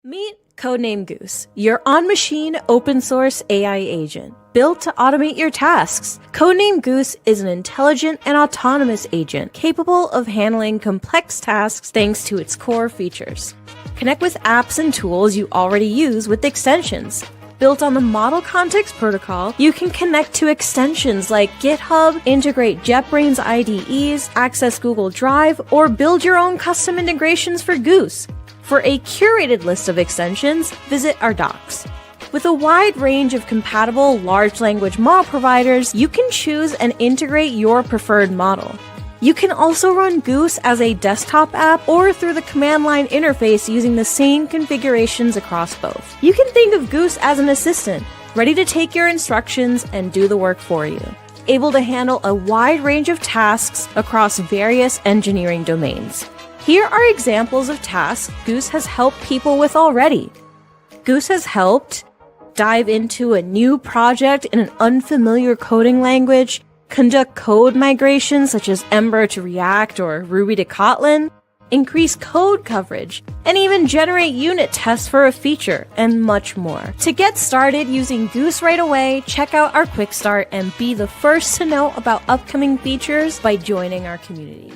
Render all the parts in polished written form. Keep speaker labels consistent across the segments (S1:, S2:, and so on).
S1: Meet Codename Goose, your on-machine open-source AI agent, built to automate your tasks. Codename Goose is an intelligent and autonomous agent capable of handling complex tasks thanks to its core features. Connect with apps and tools you already use with extensions. Built on the Model Context Protocol, you can connect to extensions like GitHub, integrate JetBrains IDEs, access Google Drive, or build your own custom integrations for Goose. For a curated list of extensions, visit our docs. With a wide range of compatible large language model providers, you can choose and integrate your preferred model. You can also run Goose as a desktop app or through the command line interface using the same configurations across both. You can think of Goose as an assistant, ready to take your instructions and do the work for you. Able to handle a wide range of tasks across various engineering domains. Here are examples of tasks Goose has helped people with already. Goose has helped dive into a new project in an unfamiliar coding language, conduct code migrations such as Ember to React or Ruby to Kotlin, increase code coverage, and even generate unit tests for a feature, and much more. To get started using Goose right away, check out our quick start and be the first to know about upcoming features by joining our community.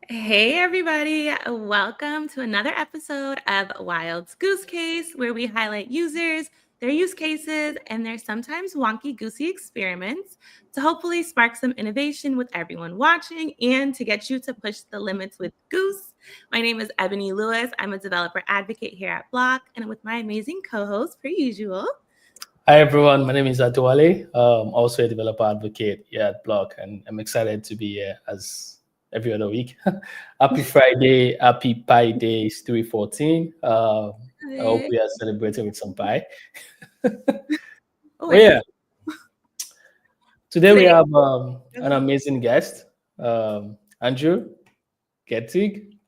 S2: Hey everybody, welcome to another episode of Wild's Goose Case, where we highlight users, their use cases, and their sometimes wonky goosey experiments to hopefully spark some innovation with everyone watching and to get you to push the limits with Goose. My name is Ebony Lewis. I'm a developer advocate here at Block, and I'm with my amazing co-host per usual.
S3: Hi everyone, my name is Adewale. Also a developer advocate here at Block, and I'm excited to be here as every other week. Happy Friday, happy Pie Day, it's 3/14. I hope we are celebrating with some pie. Yeah. Today we have an amazing guest, Andrew Gertig.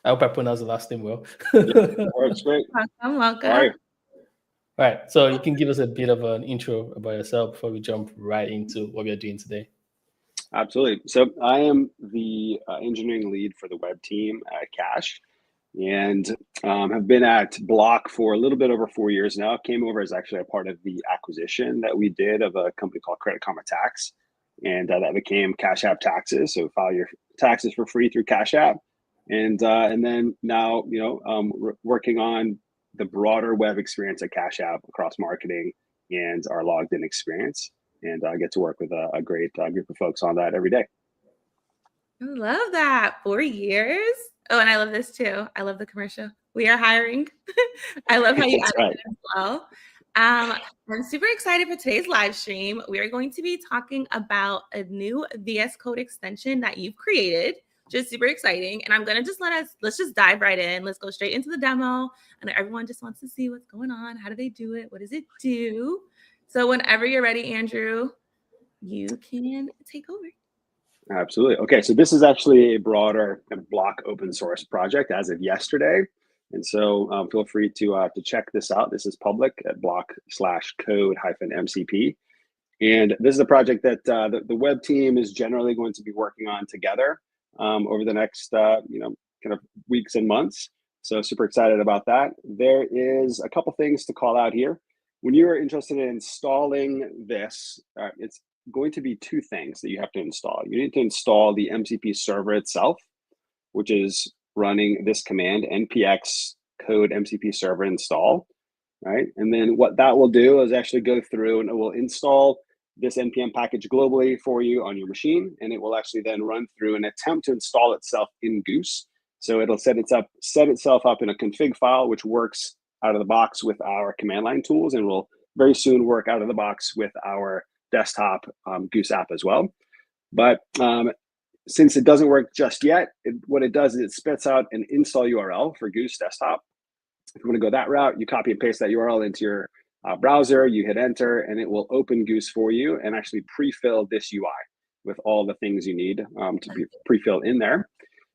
S3: I hope I pronounced the last name well.
S4: Works great.
S2: Welcome.
S4: All
S3: right, so you can give us a bit of an intro about yourself before we jump right into what we are doing today.
S4: Absolutely. So I am the engineering lead for the web team at Cash, and have been at Block for a little bit over 4 years now. Came over as actually a part of the acquisition that we did of a company called Credit Karma Tax, and that became Cash App Taxes. So file your taxes for free through Cash App, and then now working on the broader web experience at Cash App across marketing and our logged in experience. And I get to work with a great group of folks on that every day.
S2: I love that. 4 years. Oh, and I love this too. I love the commercial. We are hiring. I love how you added it as well. I'm super excited for today's live stream. We are going to be talking about a new VSCode extension that you've created, which is super exciting. And I'm going to let's just dive right in. Let's go straight into the demo. And everyone just wants to see what's going on. How do they do it? What does it do? So whenever you're ready, Andrew, you can take over.
S4: Absolutely. Okay, so this is actually a broader kind of Block open source project as of yesterday. And so feel free to check this out. This is public at block/code-mcp. And this is a project that the web team is generally going to be working on together over the next kind of weeks and months. So super excited about that. There is a couple things to call out here. When you are interested in installing this, it's going to be two things that you have to install. You need to install the MCP server itself, which is running this command, npx Code MCP server install, right? And then what that will do is actually go through and it will install this NPM package globally for you on your machine. And it will actually then run through and attempt to install itself in Goose. So it'll set itself up in a config file, which works out of the box with our command line tools, and will very soon work out of the box with our desktop Goose app as well. But since it doesn't work just yet, what it does is it spits out an install URL for Goose desktop. If you want to go that route, you copy and paste that URL into your browser, you hit enter, and it will open Goose for you and actually pre-fill this UI with all the things you need to be pre-filled in there.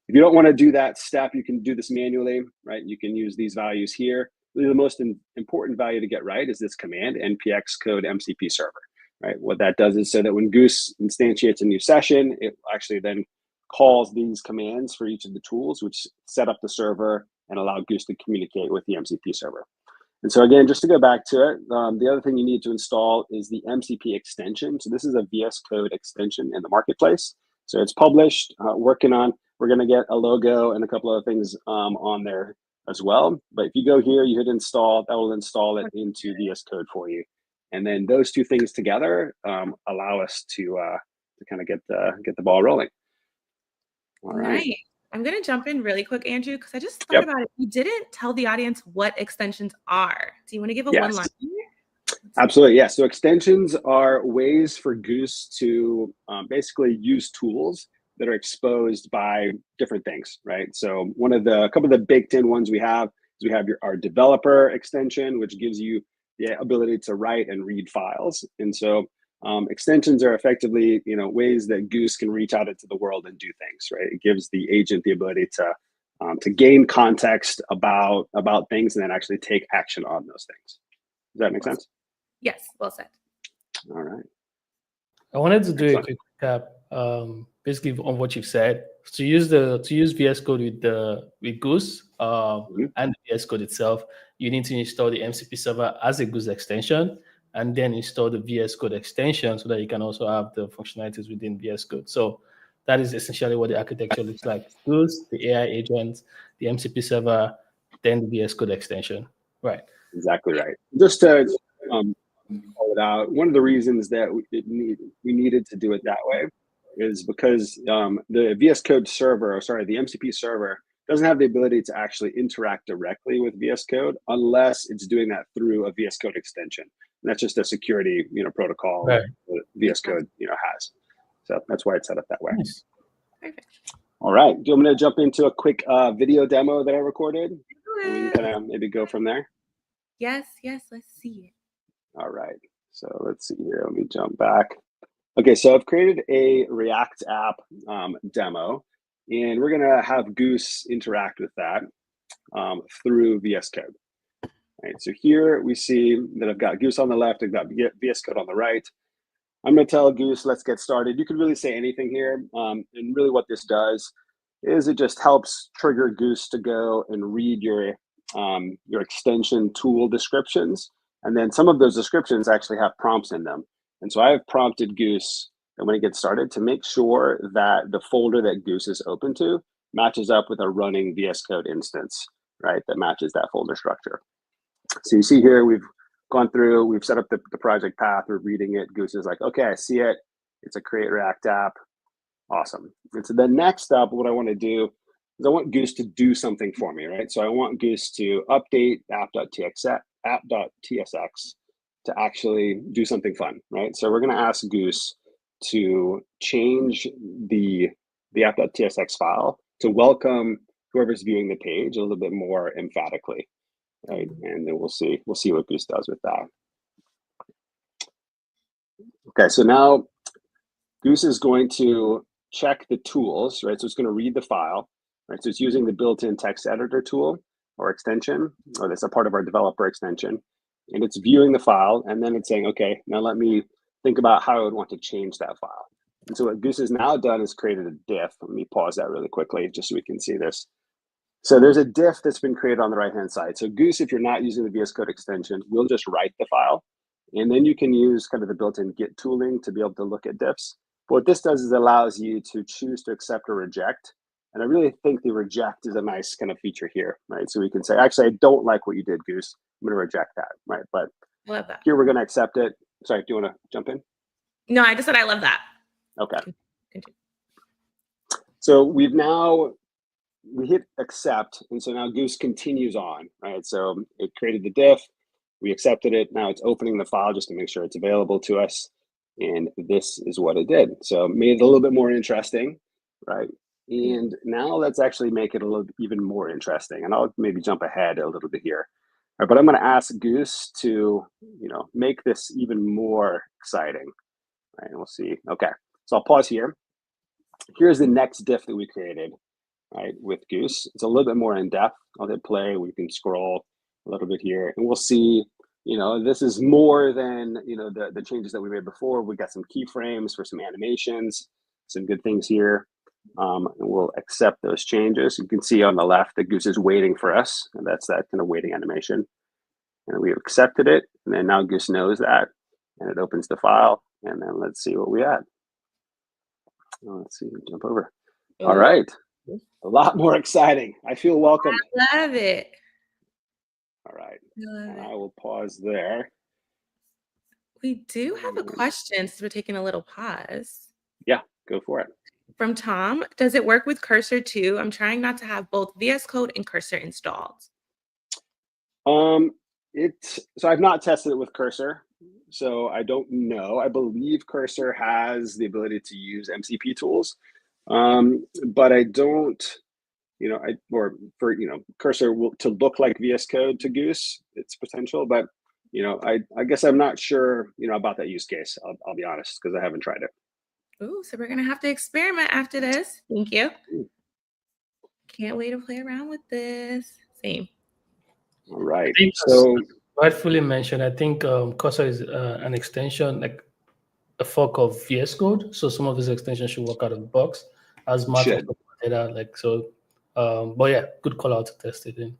S4: If you don't want to do that step, you can do this manually, right? You can use these values here. Really, the most important value to get right is this command, npx code MCP server, right? What that does is so that when Goose instantiates a new session, it actually then calls these commands for each of the tools, which set up the server and allow Goose to communicate with the MCP server. And so again, just to go back to it, the other thing you need to install is the MCP extension. So this is a VS Code extension in the marketplace. So it's published, working on, we're gonna get a logo and a couple other things on there as well. But if you go here, you hit install, that will install it into VS Code for you. And then those two things together allow us to kind of get the ball rolling. All right.
S2: Nice. I'm going to jump in really quick, Andrew, because I just thought about it. You didn't tell the audience what extensions are. Do you want to give a one-liner?
S4: Absolutely, yeah. So extensions are ways for Goose to basically use tools that are exposed by different things, right? So a couple of the baked-in ones we have is our developer extension, which gives you the ability to write and read files. And so extensions are effectively, ways that Goose can reach out into the world and do things, right? It gives the agent the ability to gain context about things and then actually take action on those things. Does that make sense?
S2: Yes, well said.
S4: All right.
S3: I wanted to do a quick recap, basically on what you've said. To use VS Code with Goose and the VS Code itself, you need to install the MCP server as a Goose extension, and then install the VS Code extension so that you can also have the functionalities within VS Code. So that is essentially what the architecture looks like. Goose, the AI agent, the MCP server, then the VS Code extension. Right.
S4: Exactly right. Just to call it out, one of the reasons that we needed to do it that way is because the VS Code server, the MCP server, doesn't have the ability to actually interact directly with VS Code unless it's doing that through a VS Code extension. And that's just a security, protocol that VS Code, has. So that's why it's set up that way.
S3: Nice.
S2: Perfect.
S4: All right. Do you want me to jump into a quick video demo that I recorded? And we can kind of maybe go from there?
S2: Yes, let's see it.
S4: All right. So let's see here. Let me jump back. Okay, so I've created a React app demo, and we're going to have Goose interact with that through VS Code. Right, so here we see that I've got Goose on the left, I've got VS Code on the right. I'm going to tell Goose, let's get started. You could really say anything here. And really what this does is it just helps trigger Goose to go and read your extension tool descriptions. And then some of those descriptions actually have prompts in them. And so I have prompted Goose, and when it gets started, to make sure that the folder that Goose is open to matches up with a running VS Code instance, right, that matches that folder structure. So you see here, we've gone through, we've set up the project path, we're reading it. Goose is like, okay, I see it. It's a create React app. Awesome. And so the next up, what I want to do is I want Goose to do something for me, right? So I want Goose to update app.tsx to actually do something fun, right? So we're going to ask Goose to change the app.tsx file to welcome whoever's viewing the page a little bit more emphatically. Right, and then we'll see what Goose does with that. Okay, so now Goose is going to check the tools, right? So it's going to read the file, right? So it's using the built-in text editor tool or extension, or that's a part of our developer extension, and it's viewing the file, and then it's saying, okay, now let me think about how I would want to change that file. And so what Goose has now done is created a diff. Let me pause that really quickly just so we can see this. So there's a diff that's been created on the right-hand side. So Goose, if you're not using the VS Code extension, will just write the file. And then you can use kind of the built-in Git tooling to be able to look at diffs. But what this does is it allows you to choose to accept or reject And I really think the reject is a nice kind of feature here, right? So we can say, actually, I don't like what you did, Goose. I'm going to reject that, right? But
S2: Love that.
S4: here we're going to accept it. Sorry, do you want to jump in?
S2: No, I just said I love that.
S4: Okay.
S2: Continue.
S4: So we hit accept, and so now Goose continues on, right? So it created the diff, we accepted it. Now it's opening the file just to make sure it's available to us. And this is what it did. So made it a little bit more interesting, right? And now let's actually make it a little even more interesting. And I'll maybe jump ahead a little bit here. All right, but I'm going to ask Goose to, make this even more exciting. Right, and we'll see. Okay, so I'll pause here. Here's the next diff that we created, right, with Goose. It's a little bit more in depth. I'll hit play. We can scroll a little bit here, and we'll see. This is more than the changes that we made before. We got some keyframes for some animations, some good things here. And we'll accept those changes. You can see on the left that Goose is waiting for us, and that's that kind of waiting animation. And we've accepted it, and then now Goose knows that, and it opens the file, and then let's see what we had. Let's see, jump over. All right, a lot more exciting. I feel welcome.
S2: I love it.
S4: All right, I will pause there.
S2: We do have a question, so we're taking a little pause.
S4: Yeah, go for it.
S2: From Tom, does it work with Cursor too? I'm trying not to have both VS Code and Cursor installed.
S4: So I've not tested it with Cursor, so I don't know. I believe Cursor has the ability to use MCP tools, but I don't. Cursor to look like VS Code to Goose, it's potential, but I guess I'm not sure about that use case. I'll be honest, because I haven't tried it.
S2: Ooh, so we're gonna have to experiment after this. Thank you. Can't wait to play around with this. Same.
S4: All right.
S3: So rightfully mentioned, I think Cursor is an extension, like a fork of VS Code. So some of these extensions should work out of the box, as Matt pointed out. But yeah, good call out to test it in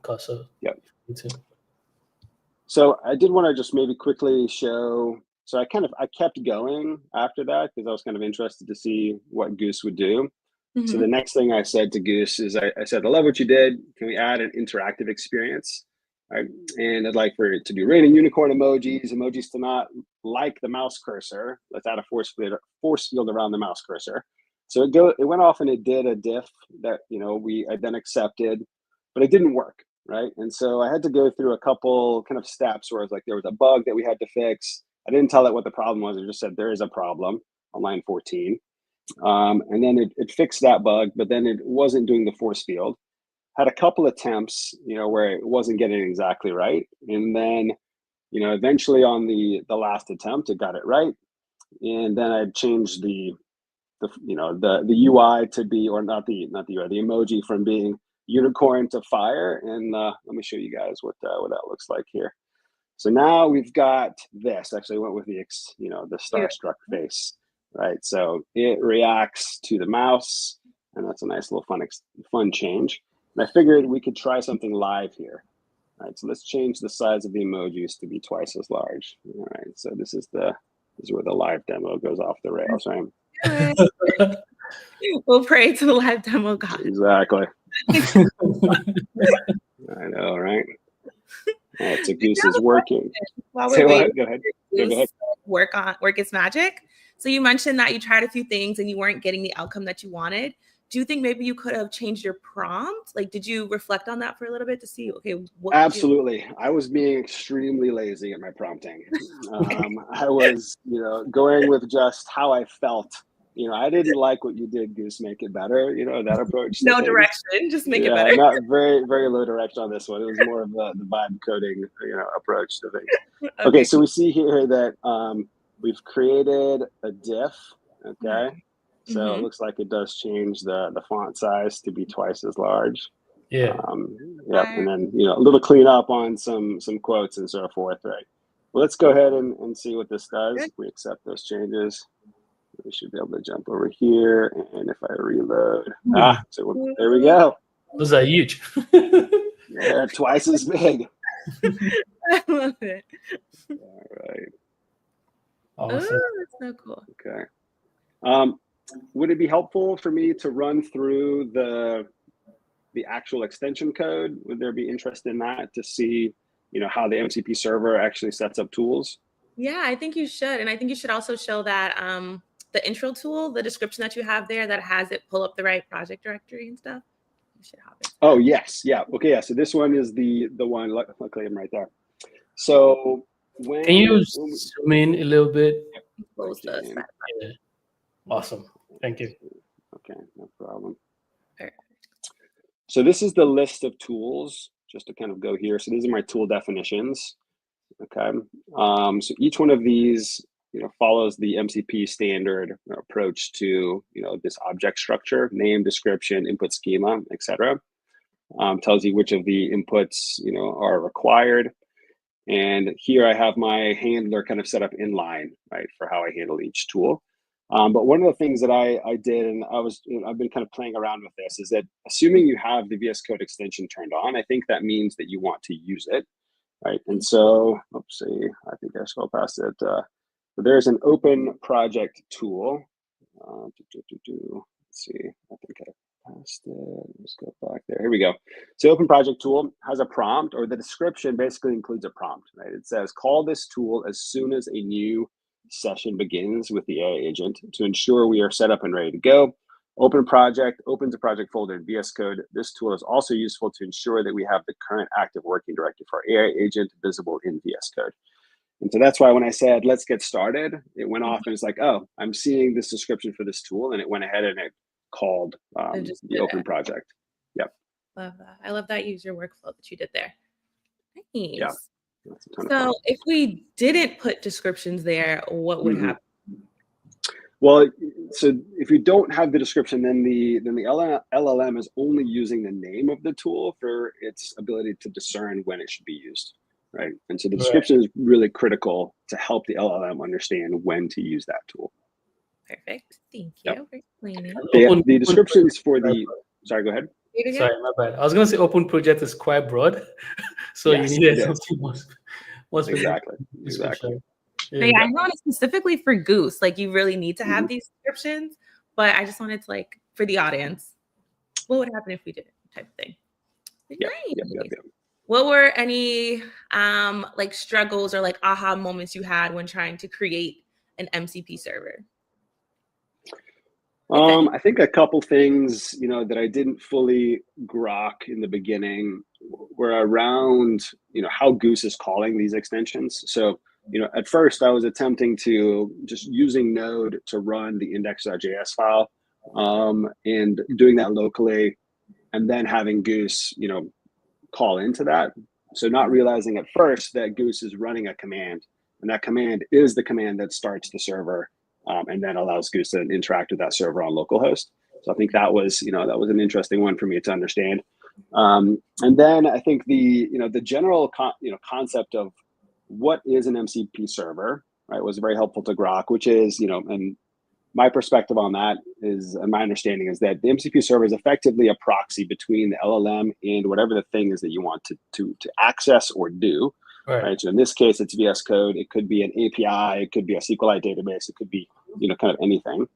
S3: Cursor.
S4: Yep. So I did want to just maybe quickly show. So I kept going after that because I was kind of interested to see what Goose would do. Mm-hmm. So the next thing I said to Goose is I said, I love what you did. Can we add an interactive experience? Right? And I'd like for it to be raining unicorn emojis to not like the mouse cursor. Let's add a force field around the mouse cursor. So it went off and it did a diff that I then accepted, but it didn't work, right? And so I had to go through a couple kind of steps where it's like there was a bug that we had to fix. I didn't tell it what the problem was. I just said there is a problem on line 14, and then it fixed that bug, but then it wasn't doing the force field. Had a couple attempts, where it wasn't getting it exactly right, and then eventually on the last attempt it got it right, and then I changed the UI to be, or not the UI, the emoji from being unicorn to fire. And let me show you guys what that looks like here. So now we've got this. Actually, I went with the starstruck face, right? So it reacts to the mouse, and that's a nice little fun change. And I figured we could try something live here. All right, so let's change the size of the emojis to be twice as large. All right, so this is where the live demo goes off the rails, right?
S2: We'll pray to the live demo God.
S4: Exactly. I know, right? All right, so Goose is working.
S2: While we're waiting,
S4: go ahead.
S2: Work its magic. So you mentioned that you tried a few things and you weren't getting the outcome that you wanted. Do you think maybe you could have changed your prompt? Like, did you reflect on that for a little bit to see, okay, what?
S4: Absolutely. I was being extremely lazy at my prompting. I was, going with just how I felt. I didn't like what you did, Goose. Make it better. That approach.
S2: No direction, just make it better.
S4: Not very, very low direction on this one. It was more of the vibe coding, approach to things. Okay, so we see here that we've created a diff. Okay. So it looks like it does change the font size to be twice as large.
S3: Yeah.
S4: Yep. And then a little cleanup on some quotes and so forth. Right. Well, let's go ahead and see what this does. If we accept those changes, we should be able to jump over here. And if I reload, so there we go.
S3: Those are huge.
S4: Yeah, twice as big.
S2: I love it.
S4: All right.
S3: Awesome.
S2: Oh, that's so cool.
S4: Okay. would it be helpful for me to run through the actual extension code? Would there be interest in that to see, how the MCP server actually sets up tools?
S2: Yeah, I think you should. And I think you should also show that the intro tool, the description that you have there that has it pull up the right project directory and stuff. You should hop into
S4: Oh, yes. Yeah. Okay. Yeah. So this one is the one, luckily I'm right there. So
S3: Can you zoom in a little bit?
S2: Yeah.
S3: Awesome. Thank you.
S4: Okay, no problem.
S2: Perfect.
S4: So this is the list of tools, just to kind of go here. So these are my tool definitions. Okay. So each one of these, follows the MCP standard approach to, this object structure, name, description, input schema, etc. Tells you which of the inputs, are required. And here I have my handler kind of set up in line, right, for how I handle each tool. But one of the things that I did, and I've been kind of playing around with this, is that assuming you have the VS Code extension turned on, I think that means that you want to use it, right? And so, oopsie, I think I scrolled past it. So there's an open project tool. Let's see, I think I passed it. Let's go back there. Here we go. So open project tool has a prompt, or the description basically includes a prompt, right? It says, call this tool as soon as a new session begins with the AI agent to ensure we are set up and ready to go. Open project opens a project folder in VS Code. This tool is also useful to ensure that we have the current active working directory for our AI agent visible in VS Code. And so that's why when I said, let's get started, it went off and it's like, oh, I'm seeing this description for this tool. And it went ahead and it called the open project. Yep.
S2: Love that. I love that user workflow that you did there. Nice.
S4: Yeah.
S2: So if we didn't put descriptions there, what would happen?
S4: Well, so if you don't have the description, then the LLM is only using the name of the tool for its ability to discern when it should be used, right? And so the description is really critical to help the LLM understand when to use that tool.
S2: Perfect. Thank you for explaining.
S4: The descriptions for the, sorry, go ahead.
S3: Sorry, my bad. I was going to say open project is quite broad. So
S4: yes,
S3: you needed something more
S4: exactly.
S2: Yeah, I know specifically for Goose, like you really need to have these descriptions, but I just wanted to, like, for the audience, what would happen if we did it, type of thing.
S4: Yep.
S2: What were any like struggles or like aha moments you had when trying to create an MCP server?
S4: I think a couple things, that I didn't fully grok in the beginning were around, how Goose is calling these extensions. So, at first I was attempting to just using Node to run the index.js file and doing that locally, and then having Goose, call into that. So not realizing at first that Goose is running a command, and that command is the command that starts the server and then allows Goose to interact with that server on localhost. So I think that was, that was an interesting one for me to understand. And then I think the general concept of what is an MCP server, right, was very helpful to grok, which is, and my perspective on that is, and my understanding is that the MCP server is effectively a proxy between the LLM and whatever the thing is that you want to access or do. Right. So in this case, it's VS Code. It could be an API. It could be a SQLite database. It could be, kind of anything.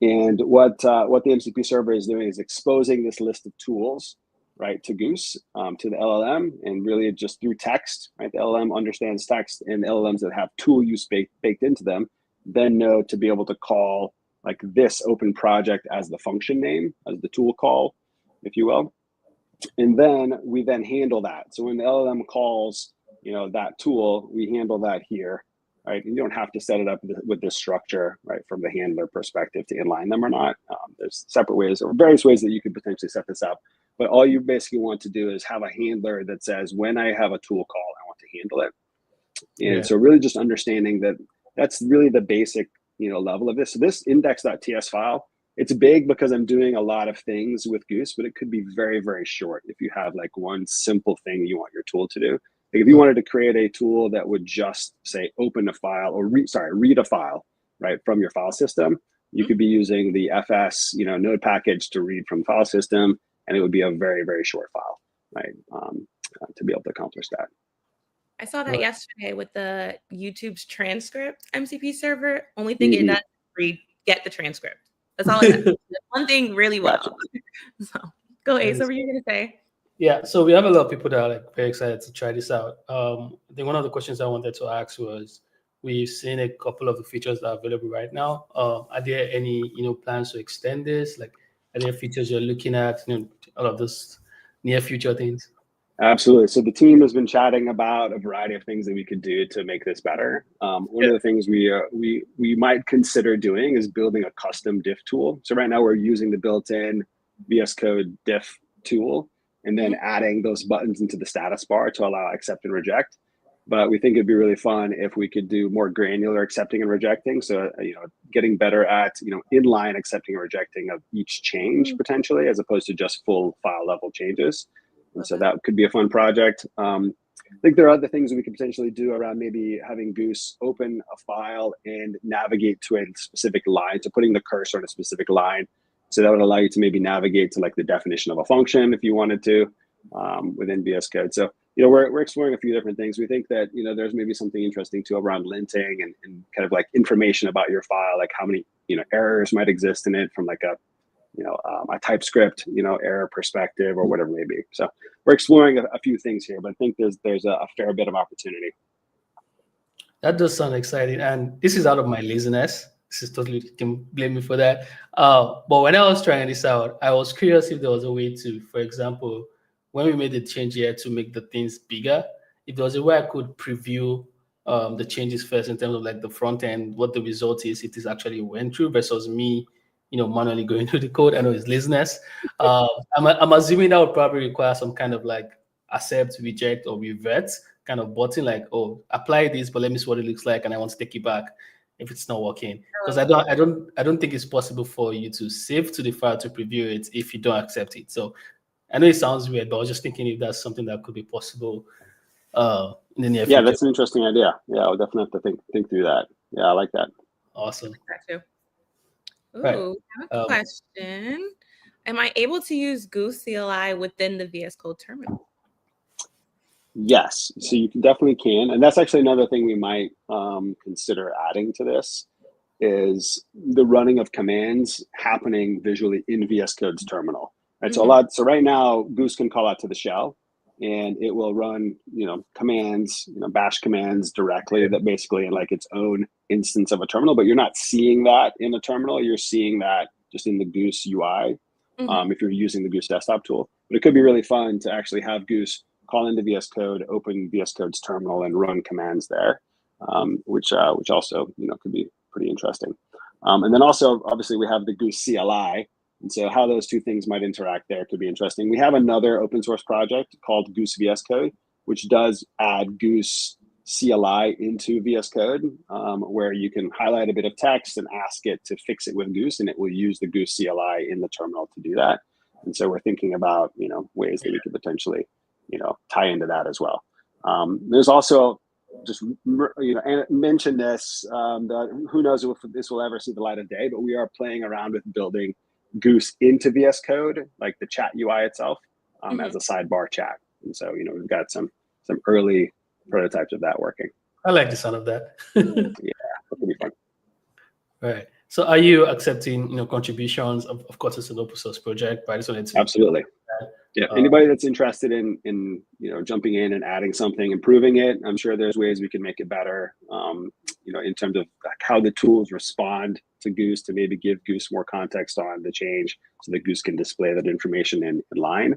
S4: And what the MCP server is doing is exposing this list of tools, right, to Goose, to the LLM, and really just through text, right? The LLM understands text, and the LLMs that have tool use baked into them then know to be able to call like this open project as the function name, as the tool call, if you will. And then we then handle that. So when the LLM calls, that tool, we handle that here, right? And you don't have to set it up with this structure, right, from the handler perspective to inline them or not. There's separate ways or various ways that you could potentially set this up. But all you basically want to do is have a handler that says, when I have a tool call, I want to handle it. And so really just understanding that that's really the basic, level of this. So this index.ts file, it's big because I'm doing a lot of things with Goose, but it could be very, very short if you have like one simple thing you want your tool to do. Like if you wanted to create a tool that would just say open a file or read a file, right, from your file system, you could be using the FS, node package to read from file system, and it would be a very, very short file, right, to be able to accomplish that.
S2: I saw that yesterday with the YouTube's transcript MCP server. Only thing it does is get the transcript. That's all it does. One thing really well.
S4: Gotcha.
S2: So go Ace, what were you going to say?
S3: Yeah, so we have a lot of people that are like very excited to try this out. I think one of the questions I wanted to ask was, we've seen a couple of the features that are available right now. Are there any plans to extend this? Like, are there features you're looking at? All of those near future things.
S4: Absolutely. So the team has been chatting about a variety of things that we could do to make this better. One of the things we might consider doing is building a custom diff tool. So right now we're using the built-in VSCode diff tool and then adding those buttons into the status bar to allow accept and reject. But we think it'd be really fun if we could do more granular accepting and rejecting. So, getting better at, inline accepting and rejecting of each change potentially, as opposed to just full file level changes. And so that could be a fun project. I think there are other things that we could potentially do around maybe having Goose open a file and navigate to a specific line, so putting the cursor on a specific line. So that would allow you to maybe navigate to like the definition of a function if you wanted to within VS Code. So, we're exploring a few different things. We think that, there's maybe something interesting too around linting and kind of like information about your file, like how many, errors might exist in it from like a TypeScript, error perspective or whatever it may be. So we're exploring a few things here, but I think there's a fair bit of opportunity.
S3: That does sound exciting. And this is out of my laziness. This is totally, you can blame me for that. But when I was trying this out, I was curious if there was a way to, for example, when we made the change here to make the things bigger, if there was a way I could preview the changes first in terms of like the front end, what the result is, if this actually went through versus me, manually going through the code. I know it's laziness. I'm assuming that would probably require some kind of like accept, reject, or revert kind of button, like, oh, apply this, but let me see what it looks like, and I want to take it back if it's not working. Because I don't think it's possible for you to save to the file to preview it if you don't accept it. So I know it sounds weird, but I was just thinking if that's something that could be possible in the near future.
S4: Yeah, that's an interesting idea. Yeah, I'll definitely have to think through that. Yeah, I like that.
S3: Awesome.
S2: That too. Ooh,
S3: Right.
S2: I have a question. Am I able to use Goose CLI within the VS Code terminal?
S4: Yes, so you definitely can. And that's actually another thing we might consider adding to this is the running of commands happening visually in VS Code's terminal. Right. So right now, Goose can call out to the shell and it will run, commands, bash commands directly that basically in like its own instance of a terminal, but you're not seeing that in a terminal. You're seeing that just in the Goose UI if you're using the Goose desktop tool. But it could be really fun to actually have Goose call into VS Code, open VS Code's terminal and run commands there, which also, could be pretty interesting. And then also, obviously, we have the Goose CLI. And so how those two things might interact there could be interesting. We have another open source project called Goose VS Code, which does add Goose CLI into VS Code, where you can highlight a bit of text and ask it to fix it with Goose, and it will use the Goose CLI in the terminal to do that. And so we're thinking about, ways that we could potentially, tie into that as well. There's also just, mention this, who knows if this will ever see the light of day, but we are playing around with building Goose into VS Code, like the chat UI itself, as a sidebar chat. And so, we've got some early prototypes of that working.
S3: I like the sound of that.
S4: Yeah, that'll be fun.
S3: Right. So are you accepting, contributions? Of course, it's an open source project, but I just wanted to.
S4: Absolutely. Yeah. Anybody that's interested in jumping in and adding something, improving it, I'm sure there's ways we can make it better. In terms of how the tools respond to Goose, to maybe give Goose more context on the change, so that Goose can display that information in line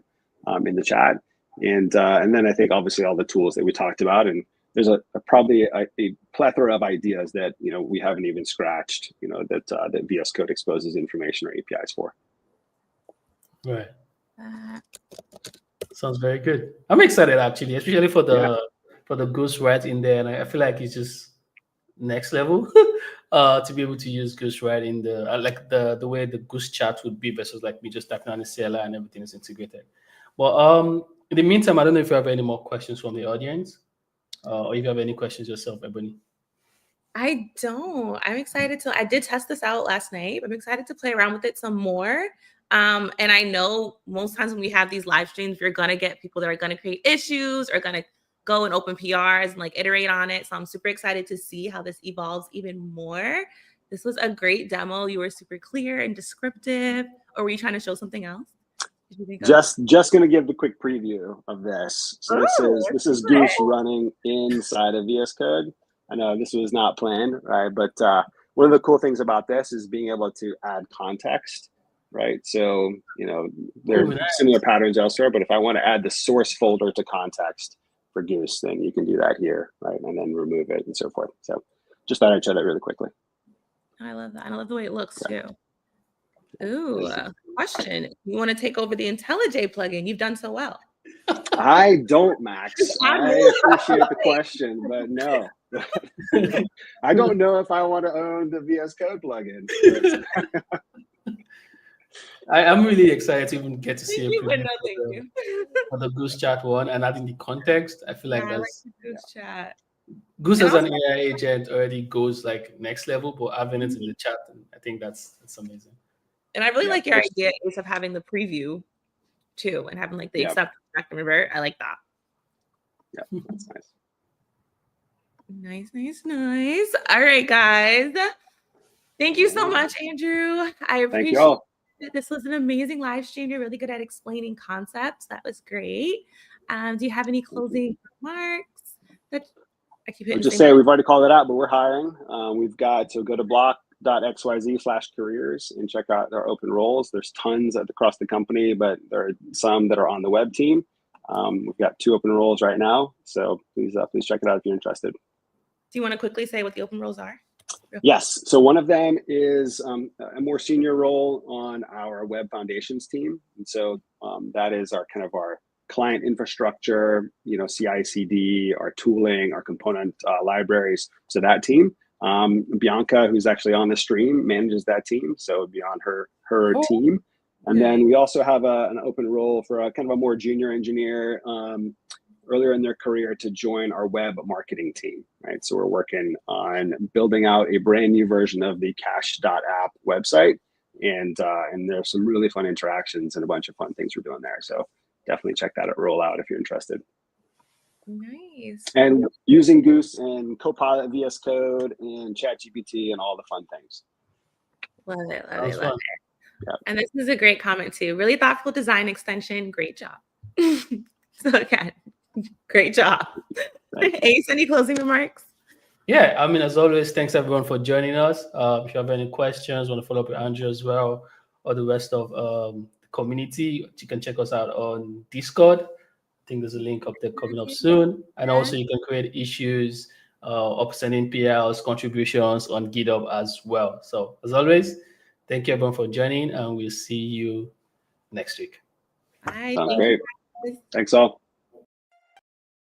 S4: in the chat. And then I think obviously all the tools that we talked about, and there's probably a plethora of ideas that we haven't even scratched. That VS Code exposes information or APIs for.
S3: Right. Sounds very good. I'm excited actually, especially for the Goose right in there, and I feel like it's just next level to be able to use Goose right in the like the way the Goose chat would be versus like me just typing on the CLI and everything is integrated. But in the meantime, I don't know if you have any more questions from the audience, or if you have any questions yourself, Ebony.
S2: I don't. I'm excited I did test this out last night. I'm excited to play around with it some more. And I know most times when we have these live streams, you're going to get people that are going to create issues or going to go and open PRs and like iterate on it. So I'm super excited to see how this evolves even more. This was a great demo. You were super clear and descriptive. Or were you trying to show something else? Did you think
S4: just going to give the quick preview of this. So this is Goose running inside of VS Code. I know this was not planned, right? But one of the cool things about this is being able to add context, right? So, there are similar patterns elsewhere, but if I want to add the source folder to context for Goose, then you can do that here, right? And then remove it and so forth. So just thought I'd show that really quickly.
S2: I love that. I love the way it looks too. Ooh, question. You want to take over the IntelliJ plugin? You've done so well.
S4: I don't, Max. I appreciate the question, but no. I don't know if I want to own the VS Code plugin.
S3: I'm really excited to even get to see
S2: for
S3: the Goose chat one, and adding the context. I feel like that's
S2: Goose chat.
S3: Goose as an AI agent already goes like next level, but having it in the chat, I think that's amazing.
S2: And I really like your idea of having the preview too, and having like the accept, and revert. I like that.
S4: Yeah, that's nice.
S2: Nice. All right, guys. Thank you so much, Andrew. I appreciate it. This was an amazing live stream. You're really good at explaining concepts. That was great. Do you have any closing remarks? I keep hitting.
S4: Just say we've already called it out, but we're hiring. We've got to go to block.xyz/careers and check out our open roles. There's tons across the company, but there are some that are on the web team. We've got 2 open roles right now, so please check it out if you're interested.
S2: Do you want to quickly say what the open roles are?
S4: Yes. So one of them is a more senior role on our web foundations team, and so that is our client infrastructure, CI/CD, our tooling, our component libraries. So that team. Bianca, who's actually on the stream, manages that team, so it'd be on her team. And then we also have an open role for a kind of a more junior engineer earlier in their career to join our web marketing team, right? So we're working on building out a brand new version of the cash.app website, and there's some really fun interactions and a bunch of fun things we're doing there. So definitely check that roll out if you're interested.
S2: Nice.
S4: And using Goose and Copilot, VS Code, and ChatGPT, and all the fun things.
S2: Love it.
S4: Yeah.
S2: And this is a great comment too. Really thoughtful design extension. Great job. So again, great job. Ace, any closing remarks?
S3: Yeah, I mean, as always, thanks everyone for joining us. If you have any questions, want to follow up with Andrew as well, or the rest of the community, you can check us out on Discord. I think there's a link up there coming up soon. And also you can create issues, sending PLs, contributions on GitHub as well. So as always, thank you everyone for joining, and we'll see you next week.
S2: Bye.
S4: Sounds great. Thanks all.